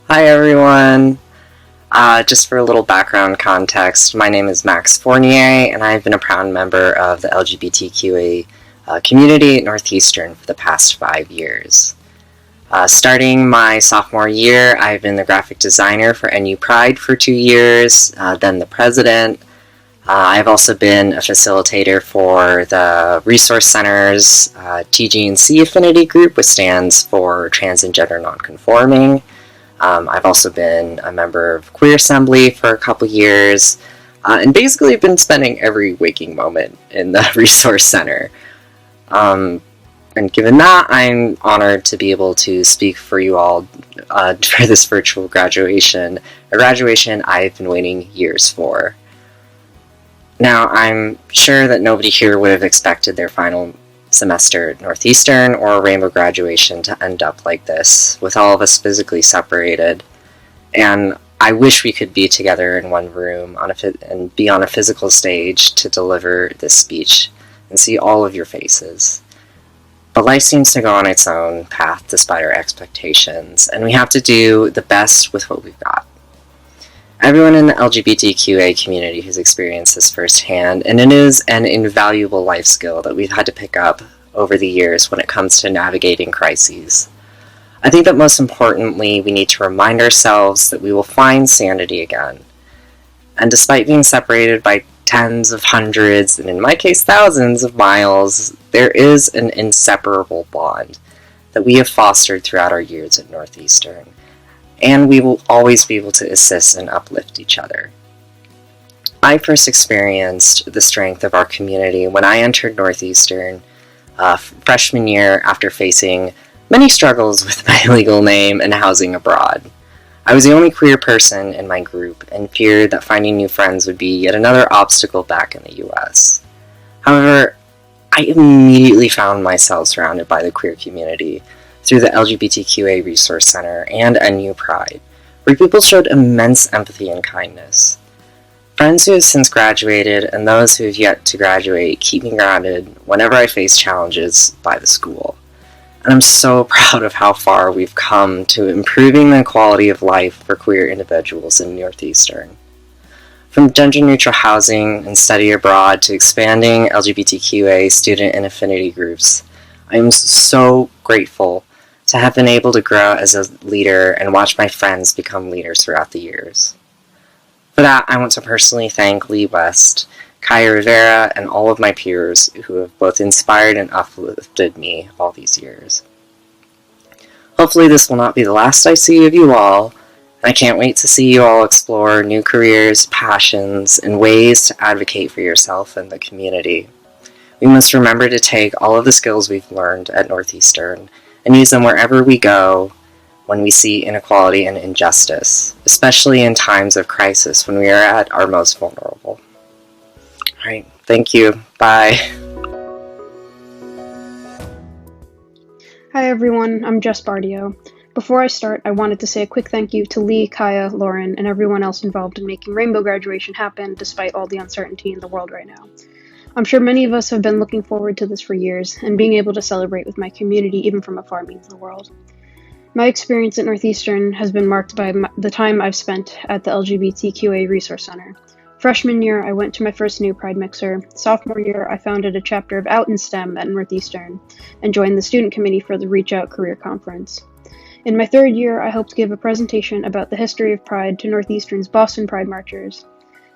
Hi everyone. Just for a little background context, my name is Max Fournier, and I've been a proud member of the LGBTQA community at Northeastern for the past 5 years. Starting my sophomore year, I've been the graphic designer for NU Pride for 2 years, then the president. I've also been a facilitator for the Resource Center's TG&C affinity group, which stands for Trans and Gender Nonconforming. I've also been a member of Queer Assembly for a couple years, and basically been spending every waking moment in the Resource Center. And given that, I'm honored to be able to speak for you all for this virtual graduation, a graduation I've been waiting years for. Now, I'm sure that nobody here would have expected their final semester at Northeastern or a rainbow graduation to end up like this, with all of us physically separated. And I wish we could be together in one room and be on a physical stage to deliver this speech and see all of your faces. But life seems to go on its own path despite our expectations, and we have to do the best with what we've got. Everyone in the LGBTQA community has experienced this firsthand, and it is an invaluable life skill that we've had to pick up over the years when it comes to navigating crises. I think that most importantly, we need to remind ourselves that we will find sanity again. And despite being separated by tens of hundreds, and in my case thousands of miles, there is an inseparable bond that we have fostered throughout our years at Northeastern. And we will always be able to assist and uplift each other. I first experienced the strength of our community when I entered Northeastern freshman year after facing many struggles with my legal name and housing abroad. I was the only queer person in my group and feared that finding new friends would be yet another obstacle back in the US. However, I immediately found myself surrounded by the queer community through the LGBTQA Resource Center and NU Pride, where people showed immense empathy and kindness. Friends who have since graduated and those who have yet to graduate keep me grounded whenever I face challenges by the school. And I'm so proud of how far we've come to improving the quality of life for queer individuals in Northeastern. From gender-neutral housing and study abroad to expanding LGBTQA student and affinity groups, I am so grateful to have been able to grow as a leader and watch my friends become leaders throughout the years. For that, I want to personally thank Lee West, Kaya Rivera, and all of my peers who have both inspired and uplifted me all these years. Hopefully this will not be the last I see of you all, and I can't wait to see you all explore new careers, passions, and ways to advocate for yourself and the community. We must remember to take all of the skills we've learned at Northeastern and use them wherever we go when we see inequality and injustice, especially in times of crisis when we are at our most vulnerable. Alright, thank you. Bye. Hi everyone, I'm Jess Bardio. Before I start, I wanted to say a quick thank you to Lee, Kaya, Lauren, and everyone else involved in making Rainbow graduation happen despite all the uncertainty in the world right now. I'm sure many of us have been looking forward to this for years, and being able to celebrate with my community even from afar means the world. My experience at Northeastern has been marked by the time I've spent at the LGBTQA Resource Center. Freshman year, I went to my first NU Pride mixer. Sophomore year, I founded a chapter of Out in STEM at Northeastern, and joined the student committee for the Reach Out Career Conference. In my third year, I helped give a presentation about the history of Pride to Northeastern's Boston Pride Marchers.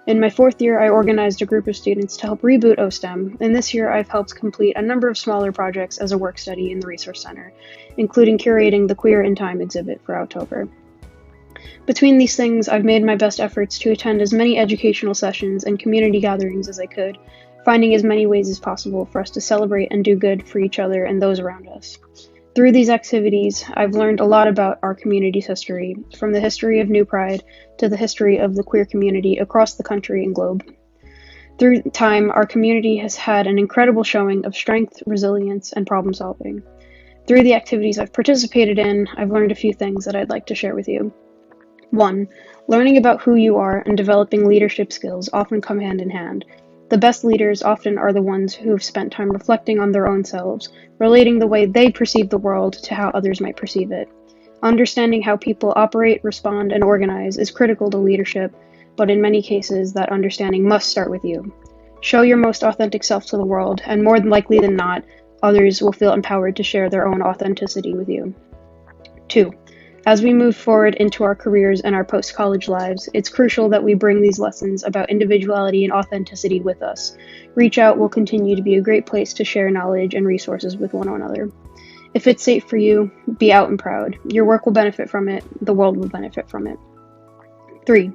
In my fourth year, I organized a group of students to help reboot OSTEM, and this year I've helped complete a number of smaller projects as a work study in the Resource Center, including curating the Queer in Time exhibit for October. Between these things, I've made my best efforts to attend as many educational sessions and community gatherings as I could, finding as many ways as possible for us to celebrate and do good for each other and those around us. Through these activities, I've learned a lot about our community's history, from the history of NU Pride to the history of the queer community across the country and globe. Through time, our community has had an incredible showing of strength, resilience, and problem solving. Through the activities I've participated in, I've learned a few things that I'd like to share with you. 1. Learning about who you are and developing leadership skills often come hand in hand. The best leaders often are the ones who have spent time reflecting on their own selves, relating the way they perceive the world to how others might perceive it. Understanding how people operate, respond, and organize is critical to leadership, but in many cases, that understanding must start with you. Show your most authentic self to the world, and more likely than not, others will feel empowered to share their own authenticity with you. 2. As we move forward into our careers and our post-college lives, it's crucial that we bring these lessons about individuality and authenticity with us. Reach Out will continue to be a great place to share knowledge and resources with one another. If it's safe for you, be out and proud. Your work will benefit from it. The world will benefit from it. 3.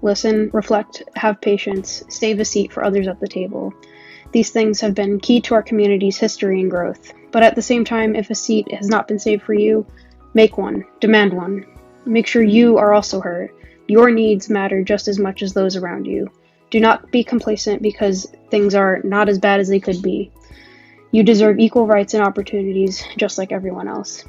Listen, reflect, have patience, save a seat for others at the table. These things have been key to our community's history and growth. But at the same time, if a seat has not been saved for you, make one. Demand one. Make sure you are also heard. Your needs matter just as much as those around you. Do not be complacent because things are not as bad as they could be. You deserve equal rights and opportunities, just like everyone else.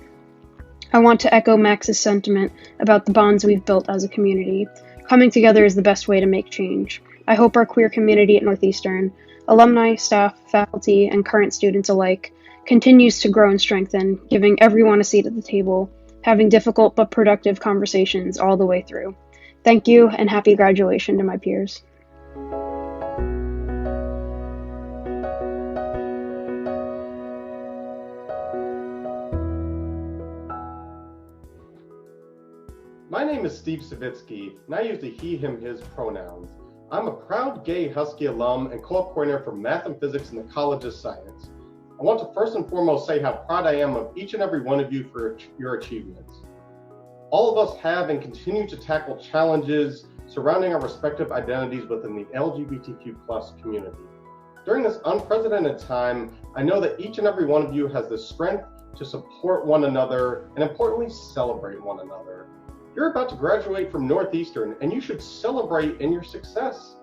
I want to echo Max's sentiment about the bonds we've built as a community. Coming together is the best way to make change. I hope our queer community at Northeastern, alumni, staff, faculty, and current students alike, continues to grow and strengthen, giving everyone a seat at the table, having difficult but productive conversations all the way through. Thank you, and happy graduation to my peers. My name is Steve Savitsky, and I use the he, him, his pronouns. I'm a proud gay Husky alum and co-op coordinator for math and physics in the College of Science. I want to first and foremost say how proud I am of each and every one of you for your achievements. All of us have and continue to tackle challenges surrounding our respective identities within the LGBTQ+ community. During this unprecedented time, I know that each and every one of you has the strength to support one another and importantly, celebrate one another. You're about to graduate from Northeastern and you should celebrate in your success.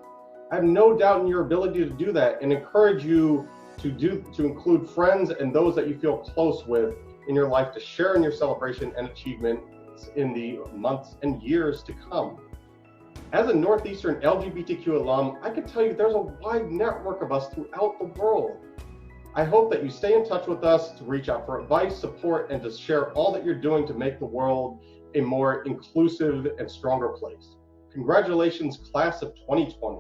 I have no doubt in your ability to do that and encourage you to include friends and those that you feel close with in your life to share in your celebration and achievement in the months and years to come. As a Northeastern LGBTQ alum, I can tell you there's a wide network of us throughout the world. I hope that you stay in touch with us to reach out for advice, support, and to share all that you're doing to make the world a more inclusive and stronger place. Congratulations, class of 2020.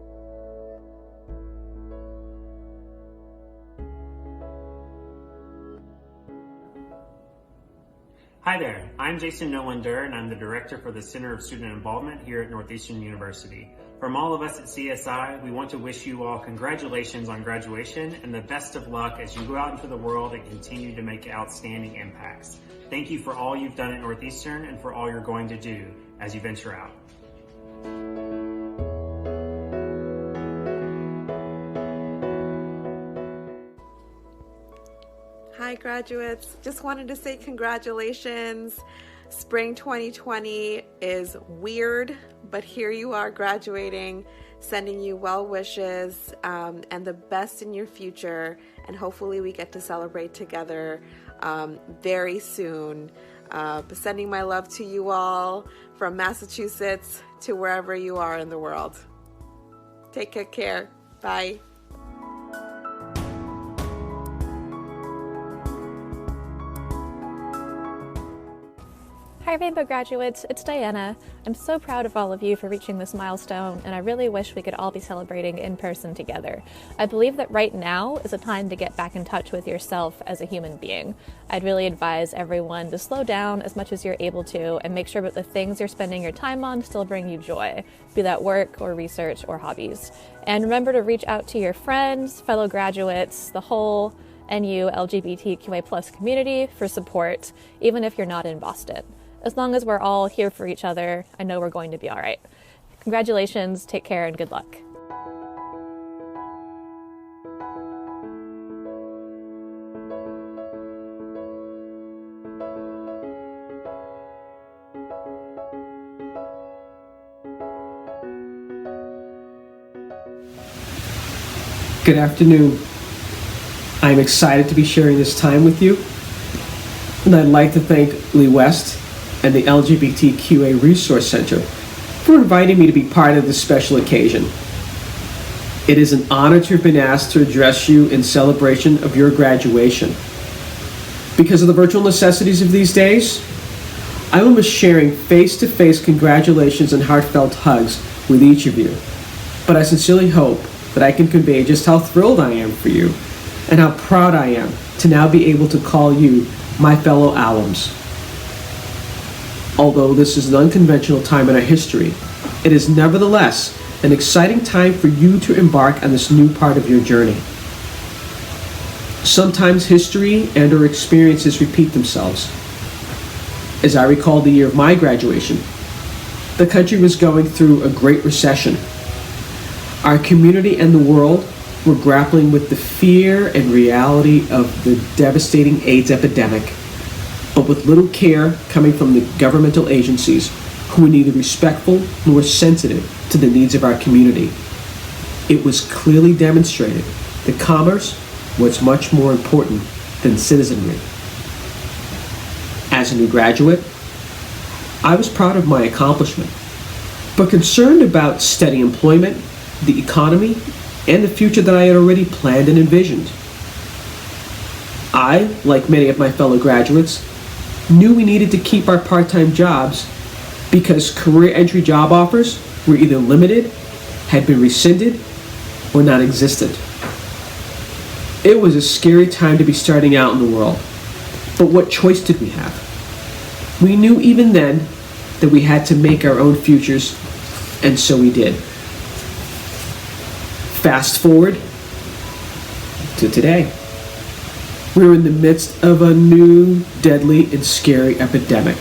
Hi there, I'm Jason Nowender and I'm the Director for the Center of Student Involvement here at Northeastern University. From all of us at CSI, we want to wish you all congratulations on graduation and the best of luck as you go out into the world and continue to make outstanding impacts. Thank you for all you've done at Northeastern and for all you're going to do as you venture out. Hi graduates, just wanted to say congratulations. Spring 2020 is weird, but here you are graduating, sending you well wishes and the best in your future, and hopefully we get to celebrate together very soon. Sending my love to you all from Massachusetts to wherever you are in the world. Take good care. Bye. Hi Rainbow graduates, it's Diana. I'm so proud of all of you for reaching this milestone, and I really wish we could all be celebrating in person together. I believe that right now is a time to get back in touch with yourself as a human being. I'd really advise everyone to slow down as much as you're able to and make sure that the things you're spending your time on still bring you joy, be that work or research or hobbies. And remember to reach out to your friends, fellow graduates, the whole NU LGBTQA+ community for support, even if you're not in Boston. As long as we're all here for each other, I know we're going to be all right. Congratulations, take care, and good luck. Good afternoon. I'm excited to be sharing this time with you, and I'd like to thank Lee West and the LGBTQA Resource Center for inviting me to be part of this special occasion. It is an honor to have been asked to address you in celebration of your graduation. Because of the virtual necessities of these days, I will be sharing face-to-face congratulations and heartfelt hugs with each of you. But I sincerely hope that I can convey just how thrilled I am for you and how proud I am to now be able to call you my fellow alums. Although this is an unconventional time in our history, it is nevertheless an exciting time for you to embark on this new part of your journey. Sometimes history and or experiences repeat themselves. As I recall the year of my graduation, the country was going through a great recession. Our community and the world were grappling with the fear and reality of the devastating AIDS epidemic, but with little care coming from the governmental agencies who were neither respectful nor sensitive to the needs of our community. It was clearly demonstrated that commerce was much more important than citizenry. As a new graduate, I was proud of my accomplishment, but concerned about steady employment, the economy, and the future that I had already planned and envisioned. I, like many of my fellow graduates, knew we needed to keep our part-time jobs because career entry job offers were either limited, had been rescinded, or non-existent. It was a scary time to be starting out in the world, but what choice did we have? We knew even then that we had to make our own futures, and so we did. Fast forward to today. We're in the midst of a new, deadly, and scary epidemic.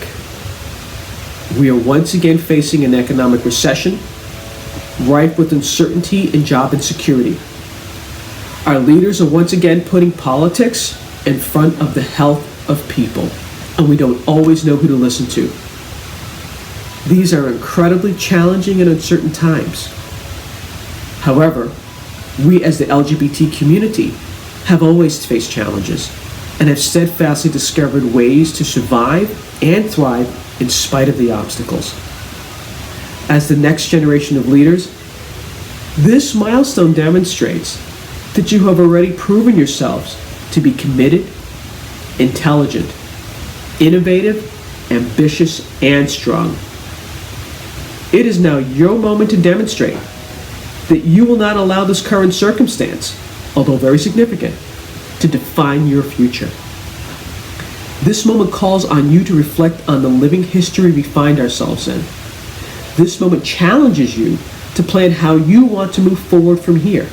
We are once again facing an economic recession, rife with uncertainty and job insecurity. Our leaders are once again putting politics in front of the health of people, and we don't always know who to listen to. These are incredibly challenging and uncertain times. However, we as the LGBT community have always faced challenges and have steadfastly discovered ways to survive and thrive in spite of the obstacles. As the next generation of leaders, this milestone demonstrates that you have already proven yourselves to be committed, intelligent, innovative, ambitious, and strong. It is now your moment to demonstrate that you will not allow this current circumstance, although very significant, to define your future. This moment calls on you to reflect on the living history we find ourselves in. This moment challenges you to plan how you want to move forward from here.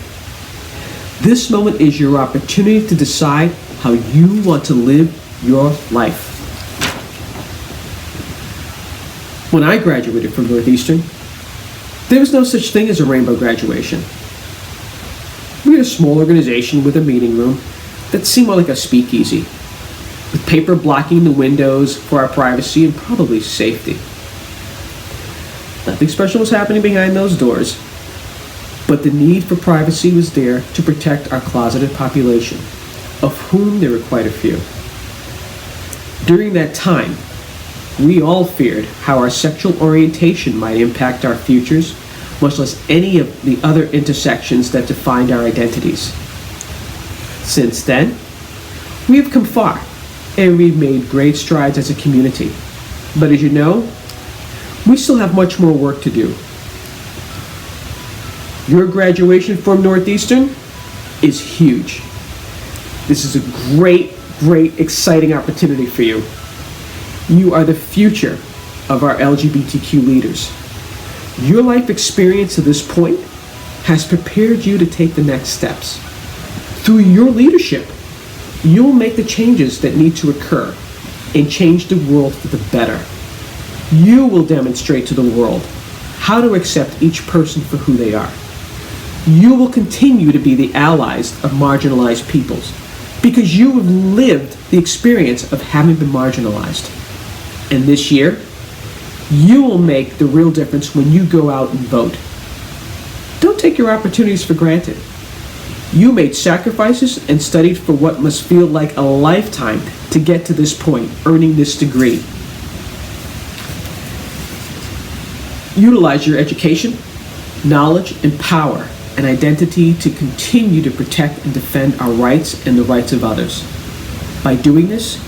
This moment is your opportunity to decide how you want to live your life. When I graduated from Northeastern, there was no such thing as a rainbow graduation. We had a small organization with a meeting room that seemed more like a speakeasy, with paper blocking the windows for our privacy and probably safety. Nothing special was happening behind those doors, but the need for privacy was there to protect our closeted population, of whom there were quite a few. During that time, we all feared how our sexual orientation might impact our futures, much less any of the other intersections that defined our identities. Since then, we have come far, and we've made great strides as a community. But as you know, we still have much more work to do. Your graduation from Northeastern is huge. This is a great, exciting opportunity for you. You are the future of our LGBTQ leaders. Your life experience to this point has prepared you to take the next steps. Through your leadership, you will make the changes that need to occur and change the world for the better. You will demonstrate to the world how to accept each person for who they are. You will continue to be the allies of marginalized peoples because you have lived the experience of having been marginalized. And this year, you will make the real difference when you go out and vote. Don't take your opportunities for granted. You made sacrifices and studied for what must feel like a lifetime to get to this point, earning this degree. Utilize your education, knowledge, and power and identity to continue to protect and defend our rights and the rights of others. By doing this,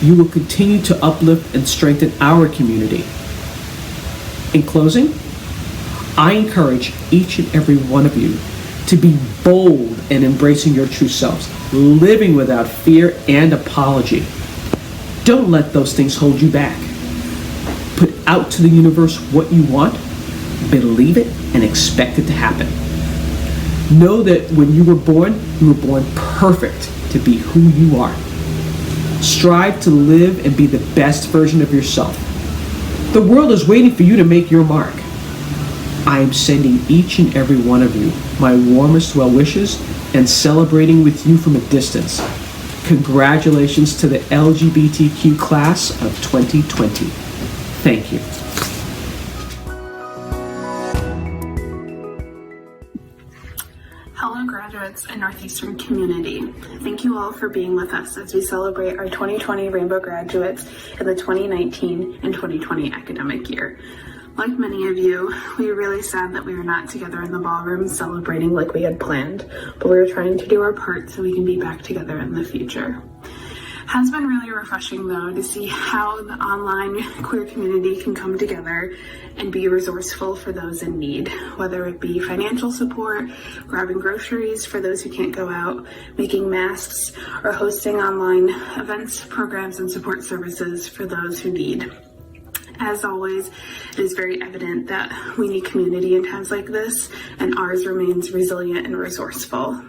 you will continue to uplift and strengthen our community. In closing, I encourage each and every one of you to be bold in embracing your true selves, living without fear and apology. Don't let those things hold you back. Put out to the universe what you want, believe it, and expect it to happen. Know that when you were born perfect to be who you are. Strive to live and be the best version of yourself. The world is waiting for you to make your mark. I am sending each and every one of you my warmest well wishes and celebrating with you from a distance. Congratulations to the LGBTQ class of 2020. Thank you. Hello graduates and Northeastern community. Thank you all for being with us as we celebrate our 2020 Rainbow graduates in the 2019 and 2020 academic year. Like many of you, we are really sad that we are not together in the ballroom celebrating like we had planned, but we are trying to do our part so we can be back together in the future. It has been really refreshing though to see how the online queer community can come together and be resourceful for those in need, whether it be financial support, grabbing groceries for those who can't go out, making masks, or hosting online events, programs, and support services for those who need. As always, it is very evident that we need community in times like this, and ours remains resilient and resourceful.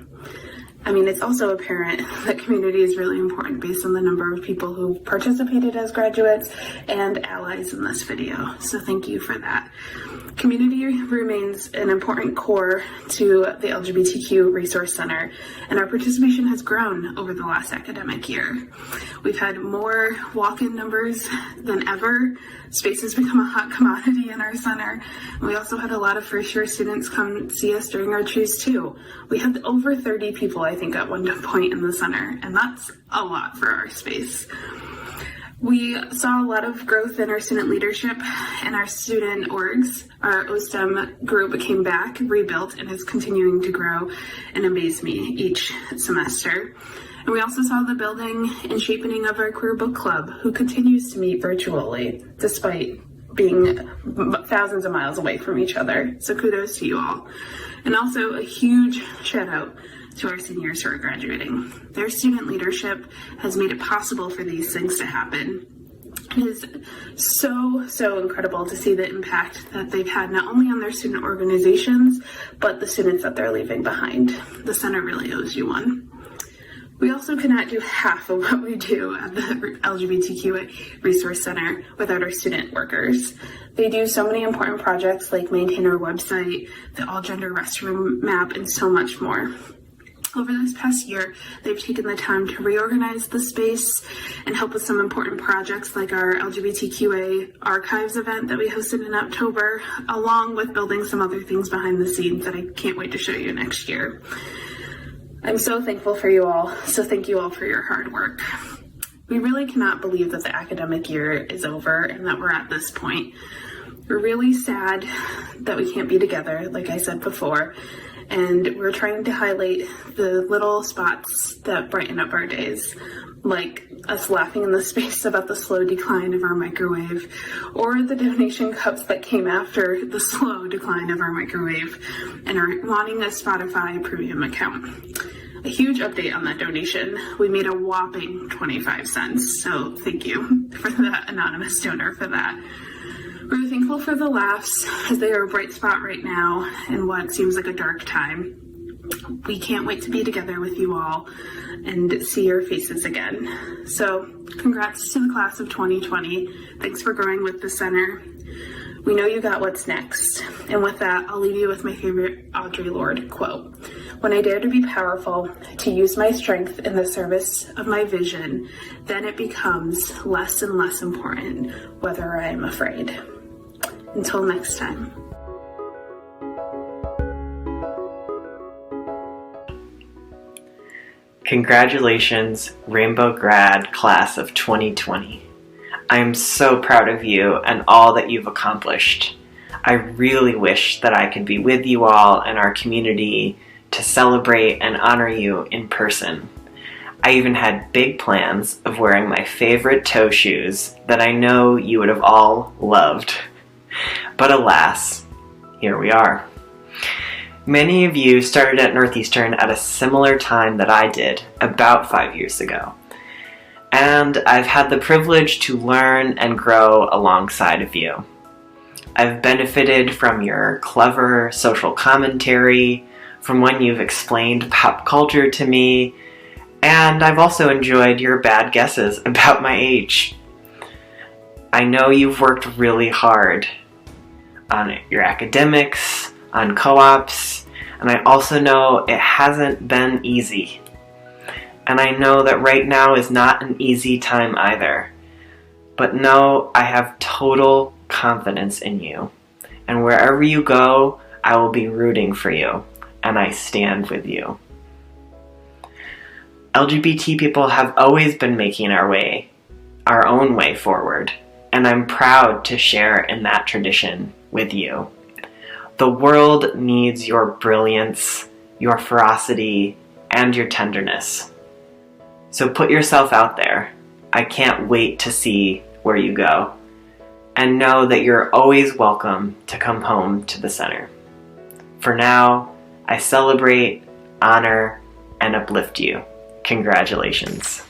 I mean, it's also apparent that community is really important based on the number of people who participated as graduates and allies in this video, so thank you for that. Community remains an important core to the LGBTQ Resource Center, and our participation has grown over the last academic year. We've had more walk-in numbers than ever. Space has become a hot commodity in our center. And we also had a lot of first-year students come see us during our Choose 2. We had over 30 people, I think, at one point in the center, and that's a lot for our space. We saw a lot of growth in our student leadership and our student orgs. Our OSTEM group came back, rebuilt, and is continuing to grow and amaze me each semester. And we also saw the building and shaping of our queer book club, who continues to meet virtually, despite being thousands of miles away from each other. So kudos to you all. And also a huge shout out to our seniors who are graduating. Their student leadership has made it possible for these things to happen. It is so incredible to see the impact that they've had not only on their student organizations, but the students that they're leaving behind. The center really owes you one. We also cannot do half of what we do at the LGBTQ Resource Center without our student workers. They do so many important projects like maintain our website, the all-gender restroom map, and so much more. Over this past year, they've taken the time to reorganize the space and help with some important projects like our LGBTQA archives event that we hosted in October, along with building some other things behind the scenes that I can't wait to show you next year. I'm so thankful for you all, so thank you all for your hard work. We really cannot believe that the academic year is over and that we're at this point. We're really sad that we can't be together, like I said before, and we're trying to highlight the little spots that brighten up our days, like us laughing in the space about the slow decline of our microwave, or the donation cups that came after the slow decline of our microwave, and are wanting a Spotify premium account. A huge update on that donation. We made a whopping 25 cents, so thank you for the anonymous donor for that. We're thankful for the laughs, as they are a bright spot right now in what seems like a dark time. We can't wait to be together with you all and see your faces again. So, congrats to the class of 2020. Thanks for growing with the center. We know you got what's next. And with that, I'll leave you with my favorite Audre Lorde quote. When I dare to be powerful, to use my strength in the service of my vision, then it becomes less and less important whether I am afraid. Until next time. Congratulations, Rainbow Grad Class of 2020. I am so proud of you and all that you've accomplished. I really wish that I could be with you all and our community to celebrate and honor you in person. I even had big plans of wearing my favorite toe shoes that I know you would have all loved. But alas, here we are. Many of you started at Northeastern at a similar time that I did, about 5 years ago. And I've had the privilege to learn and grow alongside of you. I've benefited from your clever social commentary, from when you've explained pop culture to me, and I've also enjoyed your bad guesses about my age. I know you've worked really hard on your academics, on co-ops, and I also know it hasn't been easy. And I know that right now is not an easy time either. But know I have total confidence in you. And wherever you go, I will be rooting for you, and I stand with you. LGBT people have always been making our own way forward, and I'm proud to share in that tradition with you. The world needs your brilliance, your ferocity, and your tenderness. So put yourself out there. I can't wait to see where you go. And know that you're always welcome to come home to the center. For now, I celebrate, honor, and uplift you. Congratulations.